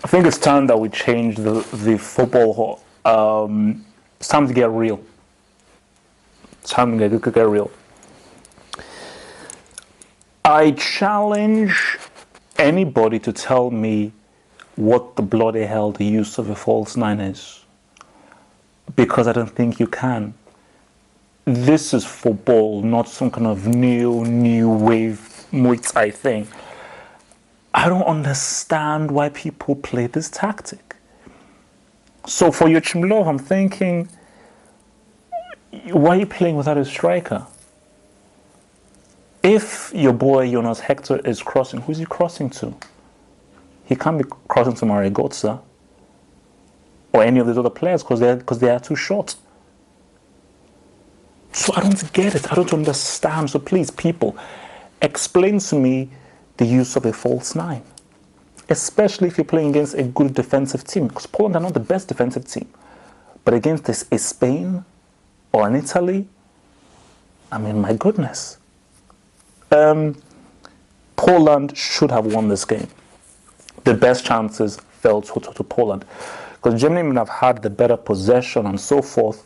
I think it's time that we change the football. It's time to get real. It's time to get real. I challenge anybody to tell me what the bloody hell the use of a false nine is, because I don't think you can. This is football, not some kind of new wave Muay Thai thing. I don't understand why people play this tactic. So for your Chimlov, I'm thinking, why are you playing without a striker? If your boy Jonas Hector is crossing, who's he crossing to? He can't be crossing to Mario Götze or any of these other players because they are too short. So I don't get it. I don't understand. So please, people, explain to me the use of a false nine, especially if you're playing against a good defensive team, because Poland are not the best defensive team. But against a Spain or an Italy, I mean, my goodness. Poland should have won this game. The best chances fell to Poland, because Germany may have had the better possession and so forth,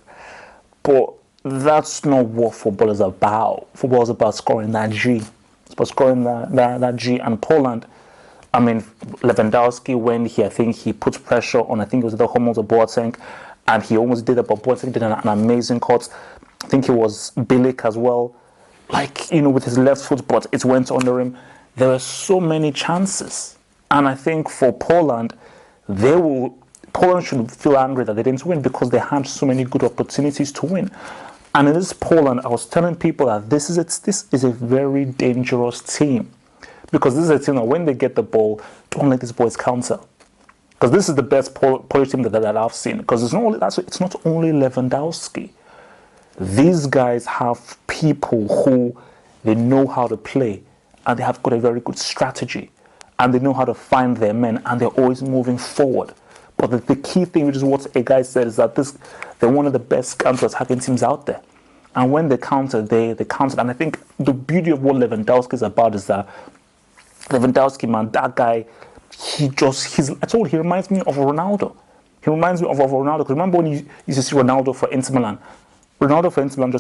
but that's not what football is about. Football is about scoring that G. It's about scoring that G. And Poland, I mean, Lewandowski, when I think he put pressure on, I think it was the Hummels or Boateng, and he almost did it, but Boateng did an amazing cut. I think it was Bilic as well, with his left foot, but it went under him. There were so many chances. And I think for Poland, Poland should feel angry that they didn't win, because they had so many good opportunities to win. And in this Poland, I was telling people that this is a very dangerous team, because this is a team that when they get the ball, don't let these boys counter. Because this is the best Polish team that I've seen. Because it's not only Lewandowski. These guys have people who they know how to play, and they have got a very good strategy, and they know how to find their men, and they're always moving forward. But the key thing, which is what a guy said, is that they're one of the best counter-attacking teams out there. And when they counter, they counter. And I think the beauty of what Lewandowski is about is that Lewandowski, man, that guy, he reminds me of Ronaldo. He reminds me of Ronaldo. Because remember when you used to see Ronaldo for Inter Milan? Ronaldo for Inter Milan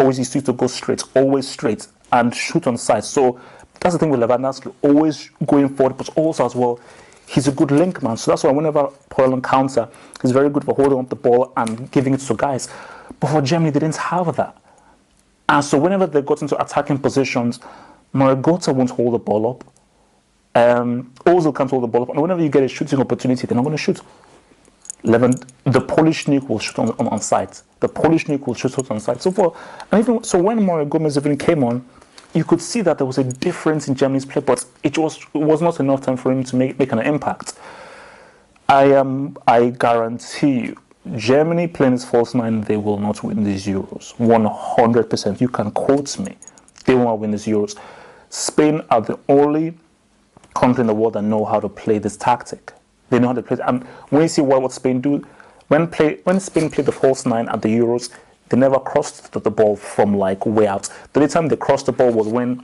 always used to go straight, always straight, and shoot on sight. So that's the thing with Lewandowski, always going forward, but also as well, he's a good link man. So that's why whenever Poland counter, he's very good for holding up the ball and giving it to guys. But for Germany, they didn't have that. And so whenever they got into attacking positions, Mario Götze won't hold the ball up. Ozil can't hold the ball up. And whenever you get a shooting opportunity, they're not going to shoot. The Polish nuke will shoot on sight. The Polish nuke will shoot on sight. So when Mario Gomez even came on, you could see that there was a difference in Germany's play, but it was not enough time for him to make an impact. I guarantee you, Germany playing this false nine, they will not win these Euros. 100%. You can quote me. They will not win these Euros. Spain are the only country in the world that know how to play this tactic. They know how to play it. And when you see what Spain do, when Spain played the false nine at the Euros, they never crossed the ball from way out. The only time they crossed the ball was when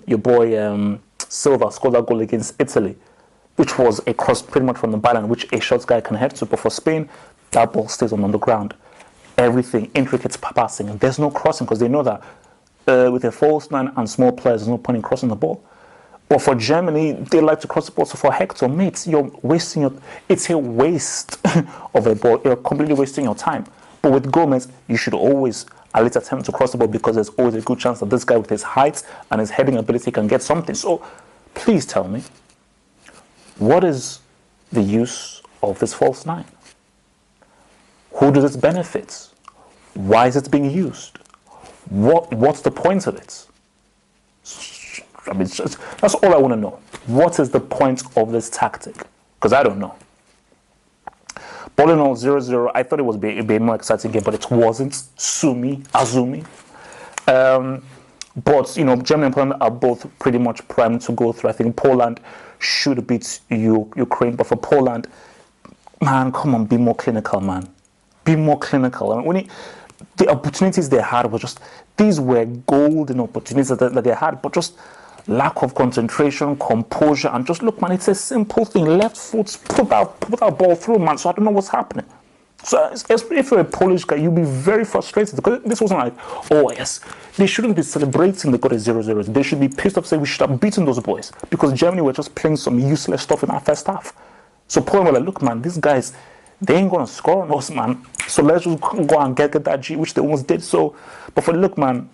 your boy Silva scored that goal against Italy, which was a cross pretty much from the byline, which a short guy can head to. But for Spain, that ball stays on the ground. Everything, intricate passing, and there's no crossing, because they know that with a false nine and small players, there's no point in crossing the ball. But for Germany, they like to cross the ball. So for Hector, mates, it's a waste of a ball. You're completely wasting your time. But with Gomez, you should always at least attempt to cross the ball, because there's always a good chance that this guy with his height and his heading ability can get something. So please tell me, what is the use of this false nine? Who does it benefit? Why is it being used? What's the point of it? I mean, that's all I want to know. What is the point of this tactic? Because I don't know. All in all, 0-0. I thought it was a more exciting game, but it wasn't. Azumi. But, Germany and Poland are both pretty much primed to go through. I think Poland should beat Ukraine. But for Poland, man, come on, be more clinical, man. Be more clinical. I mean, the opportunities they had were these were golden opportunities that they had, but just lack of concentration, composure, and just look, man, it's a simple thing. Left foot, put that ball through, man. So I don't know what's happening. So if you're a Polish guy, you'll be very frustrated because this wasn't like, oh yes, they shouldn't be celebrating they got a 0-0. They should be pissed off saying we should have beaten those boys because Germany were just playing some useless stuff in our first half. So Poland were like, look, man, these guys, they ain't gonna score on us, man. So let's just go and get that G, which they almost did. So, but for look, man,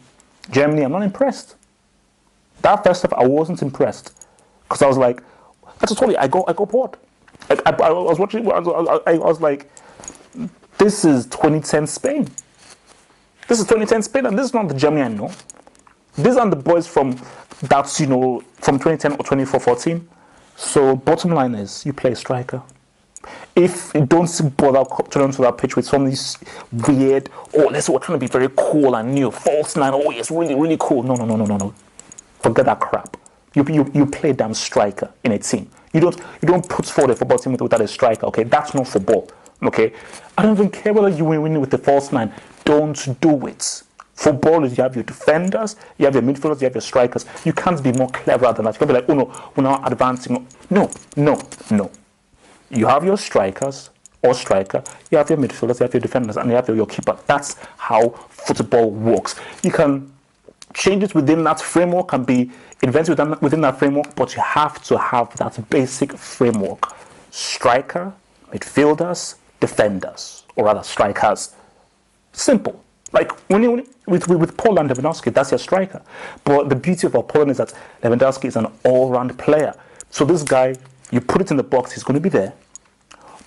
Germany, I'm not impressed. That first half, I wasn't impressed because I was like, I just told you, I got bored. I was watching, I was like, this is 2010 Spain. This is 2010 Spain, and this is not the Germany I know. These aren't the boys from that's from 2010 or 2014. So bottom line is, you play striker. If you don't bother turning onto that pitch with some of these weird, we're trying to be very cool and new, false nine, yes, really, really cool. No. Forget that crap. You play damn striker in a team. You don't put forward a football team without a striker, okay? That's not football, okay? I don't even care whether you win with the false nine. Don't do it. Football is you have your defenders, you have your midfielders, you have your strikers. You can't be more clever than that. You can't be like, oh no, we're now advancing. No. You have your strikers or striker, you have your midfielders, you have your defenders, and you have your keeper. That's how football works. You can change it within that framework and be invented within that framework, but you have to have that basic framework. Striker, midfielders, defenders, or rather strikers. Simple. Like with Poland, Lewandowski, that's your striker. But the beauty of Poland is that Lewandowski is an all-round player. So this guy, you put it in the box, he's going to be there.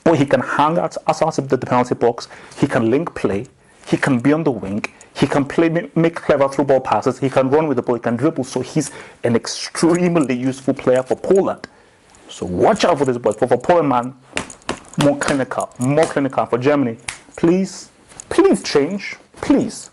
But he can hang out outside the penalty box. He can link play. He can be on the wing. He can make clever through ball passes. He can run with the ball. He can dribble. So he's an extremely useful player for Poland. So watch out for this boy. For Poland, man, more clinical. For Germany, please change. Please.